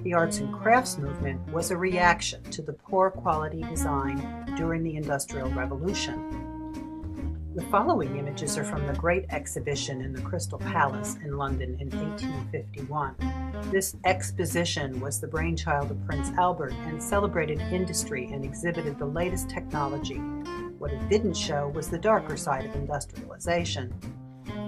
The arts and crafts movement was a reaction to the poor quality design during the Industrial Revolution. The following images are from the Great Exhibition in the Crystal Palace in London in 1851. This exposition was the brainchild of Prince Albert and celebrated industry and exhibited the latest technology. What it didn't show was the darker side of industrialization.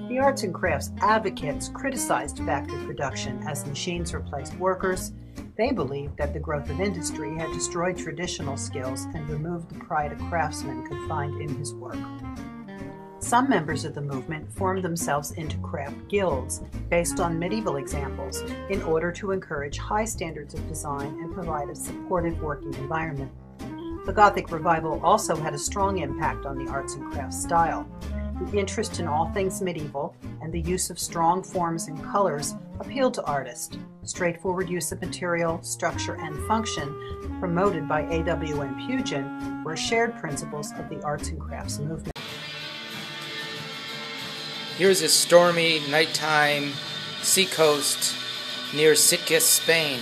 The arts and crafts advocates criticized factory production as machines replaced workers. They believed that the growth of industry had destroyed traditional skills and removed the pride a craftsman could find in his work. Some members of the movement formed themselves into craft guilds based on medieval examples in order to encourage high standards of design and provide a supportive working environment. The Gothic revival also had a strong impact on the arts and crafts style. The interest in all things medieval and the use of strong forms and colors appealed to artists. Straightforward use of material, structure, and function, promoted by A.W.M. Pugin, were shared principles of the arts and crafts movement. Here's a stormy nighttime seacoast near Sitges, Spain.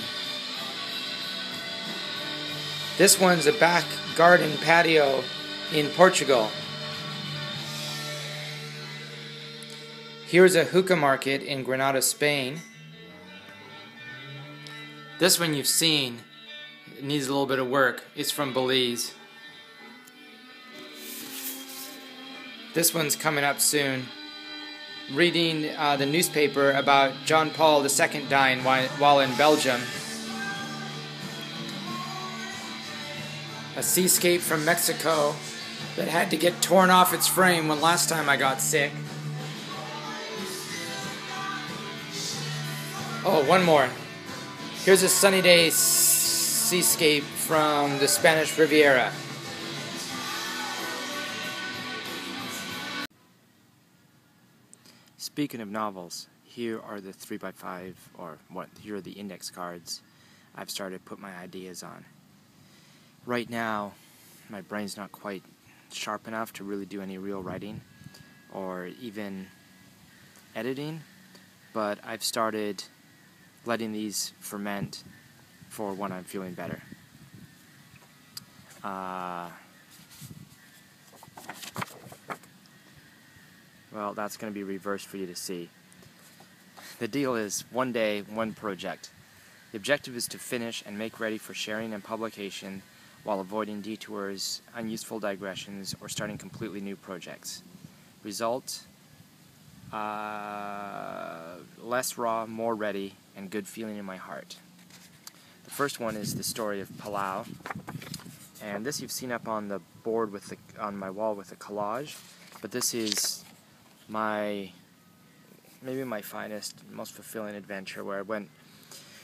This one's a back garden patio in Portugal. Here's a hookah market in Granada, Spain. This one you've seen. It needs a little bit of work. It's from Belize. This one's coming up soon. Reading the newspaper about John Paul II dying while in Belgium. A seascape from Mexico that had to get torn off its frame when last time I got sick. Oh, one more. Here's a sunny day seascape from the Spanish Riviera. Speaking of novels, here are the 3x5, here are the index cards I've started to put my ideas on. Right now, my brain's not quite sharp enough to really do any real writing or even editing, but I've started letting these ferment for when I'm feeling better. Well, that's going to be reversed for you to see. The deal is one day, one project. The objective is to finish and make ready for sharing and publication while avoiding detours, unuseful digressions, or starting completely new projects. Result, less raw, more ready, and good feeling in my heart. The first one is the story of Palau, and this you've seen up on the board on my wall with a collage, but this is maybe my finest, most fulfilling adventure, where I went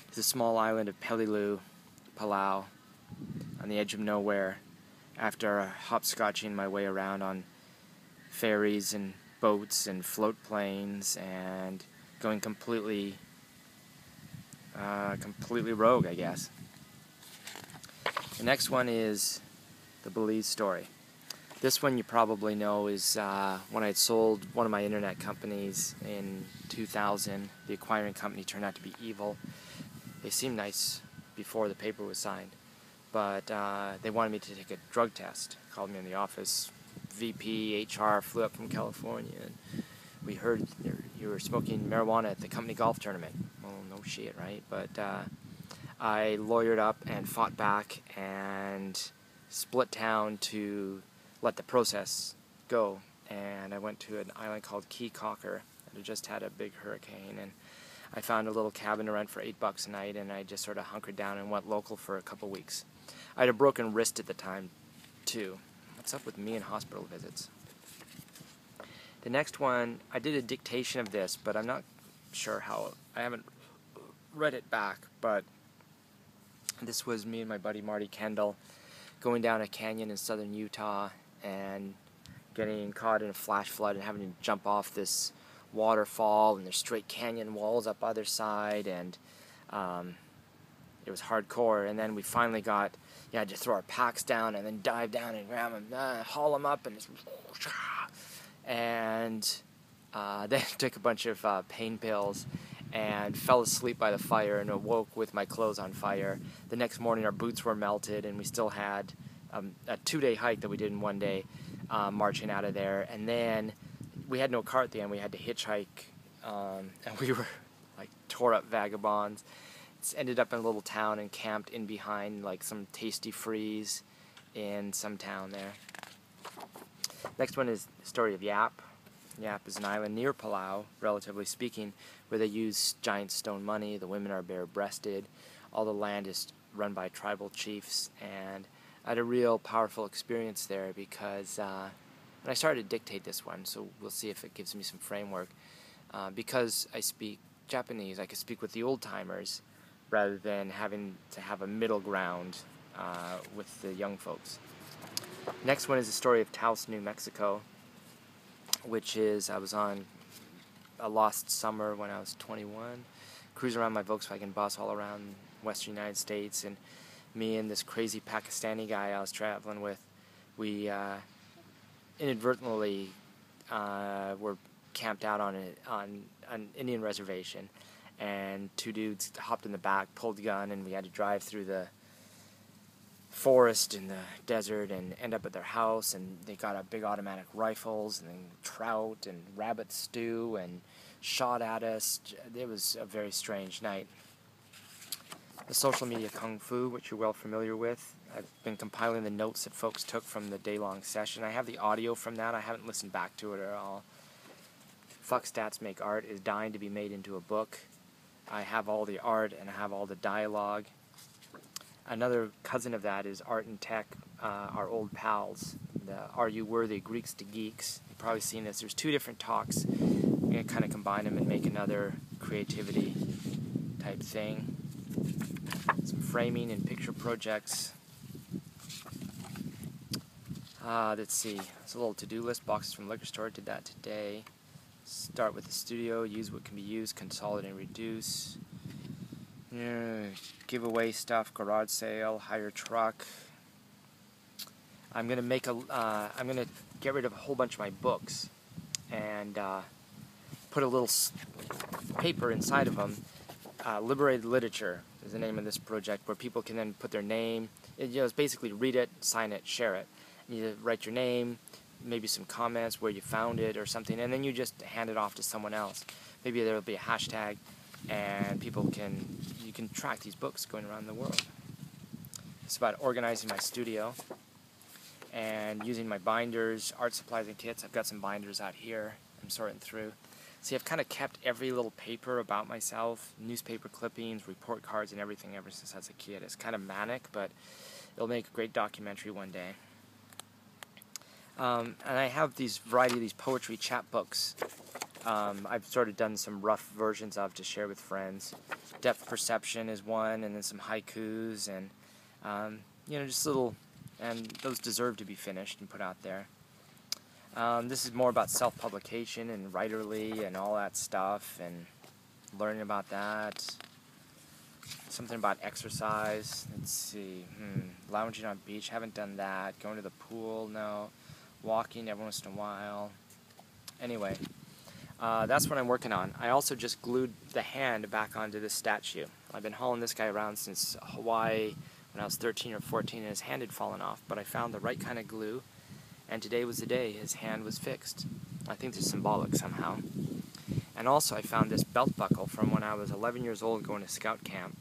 to the small island of Peleliu, Palau, on the edge of nowhere, after hopscotching my way around on ferries and boats and float planes and going completely rogue, I guess. The next one is the Belize story. This one you probably know is when I had sold one of my internet companies in 2000. The acquiring company turned out to be evil. They seemed nice before the paper was signed, but they wanted me to take a drug test. Called me in the office. VP HR flew up from California, and we heard you were smoking marijuana at the company golf tournament. Well, no shit, right? But I lawyered up and fought back and split town to let the process go. And I went to an island called Key Cocker that had just had a big hurricane, and I found a little cabin to rent for $8 a night, and I just sort of hunkered down and went local for a couple weeks. I had a broken wrist at the time, too. What's up with me and hospital visits? The next one, I did a dictation of this, but I'm not sure how. I haven't read it back, but this was me and my buddy Marty Kendall going down a canyon in southern Utah and getting caught in a flash flood and having to jump off this waterfall, and there's straight canyon walls up either side, and it was hardcore. And then we finally had to throw our packs down and then dive down and grab them, haul them up, and then took a bunch of pain pills and fell asleep by the fire and awoke with my clothes on fire. The next morning our boots were melted and we still had a 2-day hike that we did in one day, marching out of there. And then we had no car at the end, we had to hitchhike, and we were like tore up vagabonds. Ended up in a little town and camped in behind like some tasty freeze in some town there. Next one is the story of Yap. Yap is an island near Palau, relatively speaking, where they use giant stone money. The women are bare-breasted. All the land is run by tribal chiefs, and I had a real powerful experience there because and I started to dictate this one, so we'll see if it gives me some framework. Because I speak Japanese, I could speak with the old-timers rather than having to have a middle ground with the young folks. Next one is the story of Taos, New Mexico, which is, I was on a lost summer when I was 21, cruising around my Volkswagen bus all around western United States, and me and this crazy Pakistani guy I was traveling with, we inadvertently were camped out on an Indian reservation, and two dudes hopped in the back, pulled the gun, and we had to drive through the forest and the desert and end up at their house, and they got out big automatic rifles and then trout and rabbit stew and shot at us. It was a very strange night. The social media kung fu, which you're well familiar with. I've been compiling the notes that folks took from the day-long session. I have the audio from that. I haven't listened back to it at all. Fuck Stats Make Art is dying to be made into a book. I have all the art and I have all the dialogue. Another cousin of that is Art and Tech, our old pals. The Are You Worthy? Greeks to Geeks. You've probably seen this. There's two different talks. I'm going to kind of combine them and make another creativity type thing. Some framing and picture projects. Let's see. It's a little to-do list. Boxes from liquor store. Did that today. Start with the studio. Use what can be used. Consolidate and reduce. Give away stuff. Garage sale. Hire truck. I'm gonna make a. I'm gonna get rid of a whole bunch of my books, and put a little paper inside of them. Liberated Literature is the name of this project, where people can then put their name. It's basically read it, sign it, share it. You write your name, maybe some comments where you found it or something, and then you just hand it off to someone else. Maybe there'll be a hashtag, and you can track these books going around the world. It's about organizing my studio and using my binders, art supplies and kits. I've got some binders out here I'm sorting through. See, I've kind of kept every little paper about myself, newspaper clippings, report cards, and everything ever since I was a kid. It's kind of manic, but it'll make a great documentary one day. And I have these variety of these poetry chapbooks. I've sort of done some rough versions of to share with friends. Depth Perception is one, and then some haikus, and just little, and those deserve to be finished and put out there. This is more about self-publication and writerly and all that stuff, and learning about that. Something about exercise. Let's see. Lounging on beach. Haven't done that. Going to the pool. No. Walking every once in a while. Anyway, that's what I'm working on. I also just glued the hand back onto this statue. I've been hauling this guy around since Hawaii when I was 13 or 14, and his hand had fallen off, but I found the right kind of glue, and today was the day his hand was fixed. I think it's symbolic somehow. And also I found this belt buckle from when I was 11 years old going to scout camp,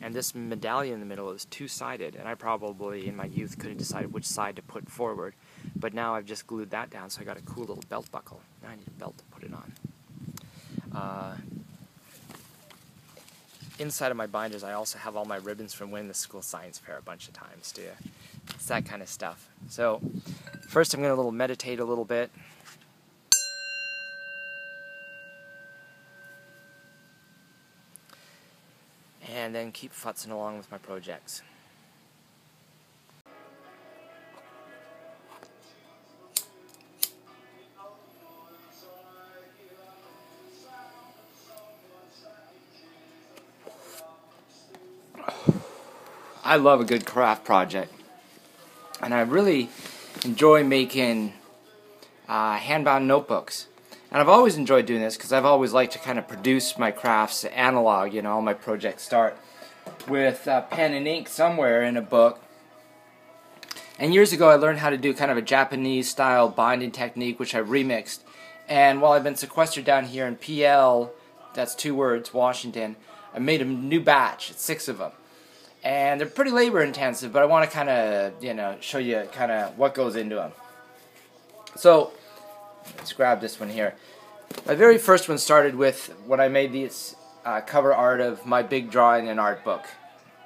and this medallion in the middle is two-sided, and I probably in my youth couldn't decide which side to put forward. But now I've just glued that down, so I got a cool little belt buckle. Now I need a belt to put it on. Inside of my binders, I also have all my ribbons from winning the school science fair a bunch of times, too. It's that kind of stuff. So, first I'm going to meditate a little bit. And then keep futzing along with my projects. I love a good craft project, and I really enjoy making hand-bound notebooks. And I've always enjoyed doing this because I've always liked to kind of produce my crafts analog. You know, all my projects start with pen and ink somewhere in a book. And years ago I learned how to do kind of a Japanese style binding technique, which I remixed. And while I've been sequestered down here in PL, that's 2 words, Washington, I made a new batch, 6 of them. And they're pretty labor intensive, but I want to kind of, you know, show you kind of what goes into them. So, let's grab this one here. My very first one started with when I made these cover art of my big drawing and art book.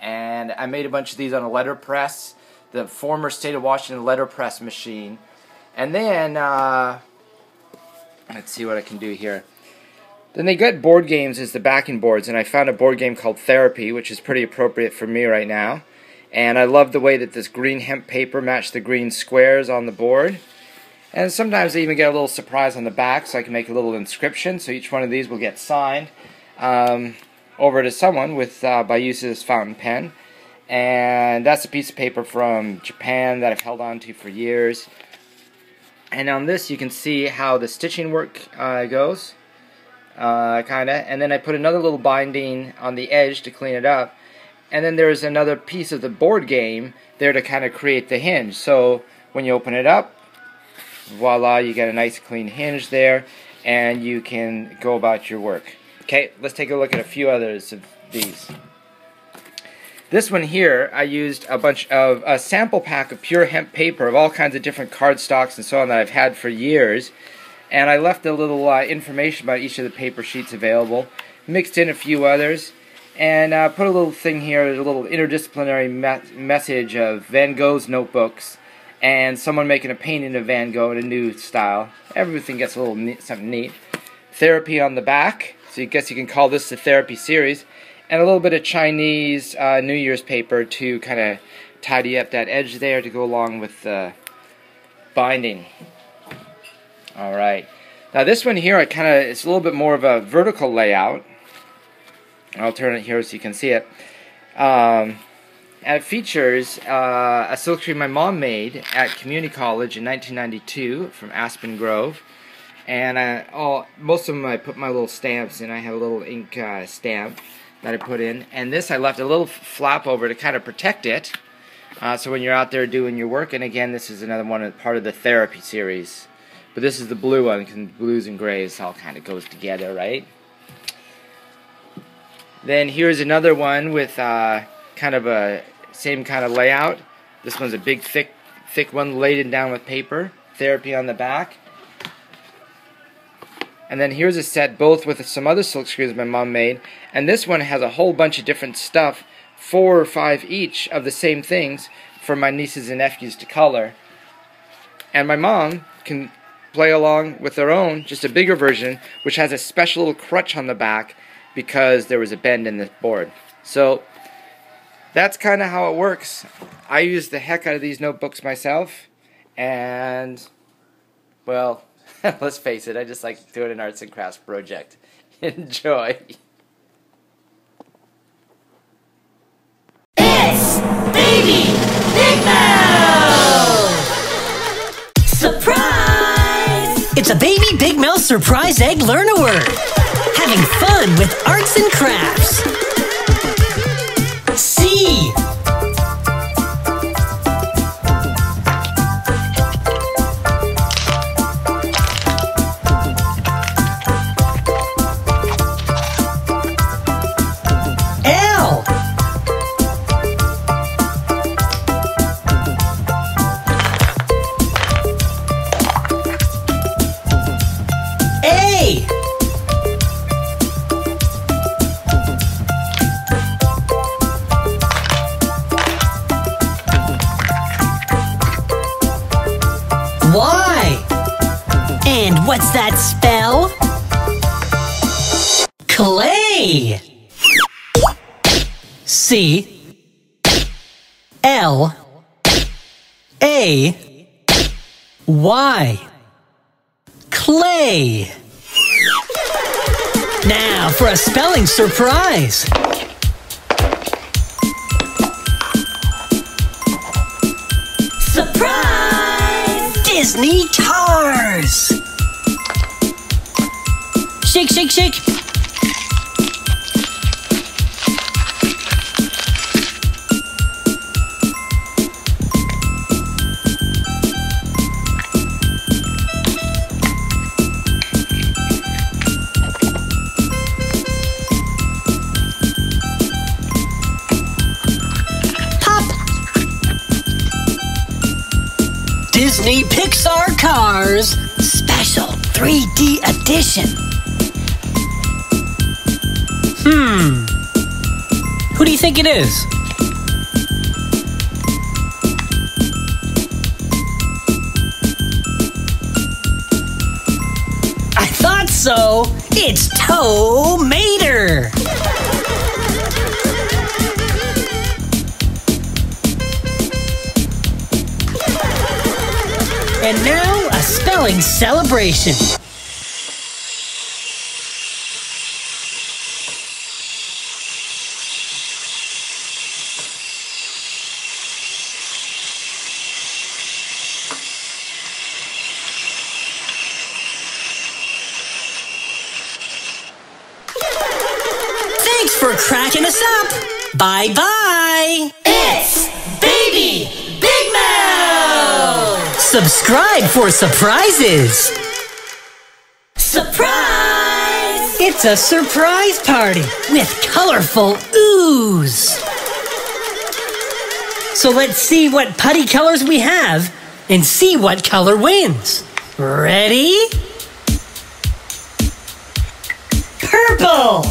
And I made a bunch of these on a letterpress, the former state of Washington letterpress machine. And then, let's see what I can do here. Then they got board games as the backing boards, and I found a board game called Therapy, which is pretty appropriate for me right now. And I love the way that this green hemp paper matched the green squares on the board. And sometimes I even get a little surprise on the back, so I can make a little inscription, so each one of these will get signed over to someone with by use of this fountain pen. And that's a piece of paper from Japan that I've held on to for years. And on this you can see how the stitching work goes, kinda. And then I put another little binding on the edge to clean it up. And then there's another piece of the board game there to kind of create the hinge. So when you open it up, voila, you get a nice clean hinge there, and you can go about your work. Okay, let's take a look at a few others of these. This one here, I used a sample pack of pure hemp paper of all kinds of different cardstocks and so on that I've had for years, and I left a little information about each of the paper sheets available, mixed in a few others, and put a little thing here, a little interdisciplinary message of Van Gogh's notebooks, and someone making a painting of Van Gogh in a new style. Everything gets a little neat, something neat. Therapy on the back, so I guess you can call this the Therapy series. And a little bit of Chinese New Year's paper to kind of tidy up that edge there to go along with the binding. Alright. Now this one here, it's a little bit more of a vertical layout. I'll turn it here so you can see it. And it features a silkscreen my mom made at community college in 1992 from Aspen Grove. And most of them I put my little stamps in. I have a little ink stamp that I put in, and this I left a little flap over to kind of protect it, so when you're out there doing your work. And again, this is another one part of the Therapy series, but this is the blue one because blues and grays all kind of goes together, right? Then here's another one with kind of a same kind of layout. This one's a big thick one laden down with paper, Therapy on the back. And then here's a set both with some other silk screens my mom made, and this one has a whole bunch of different stuff, 4 or 5 each of the same things for my nieces and nephews to color. And my mom can play along with their own, just a bigger version, which has a special little crutch on the back because there was a bend in the board. So that's kind of how it works. I use the heck out of these notebooks myself, and well, let's face it, I just like doing an arts and crafts project. Enjoy. It's Baby Big Mouth! Surprise! It's a Baby Big Mouth Surprise Egg Learn-A-Word. Having fun with arts and crafts. C. Why? And what's that spell? Clay. C L A Y. Clay. Now for a spelling surprise. Surprise! Disney Tars! Shake, shake, shake. Disney Pixar Cars Special 3D Edition. Who do you think it is? I thought so. It's Tomater. And now, a spelling celebration. Thanks for cracking us up. Bye-bye. It's Baby Big Mouth. Subscribe for surprises. Surprise! It's a surprise party with colorful ooze. So let's see what putty colors we have and see what color wins. Ready? Purple!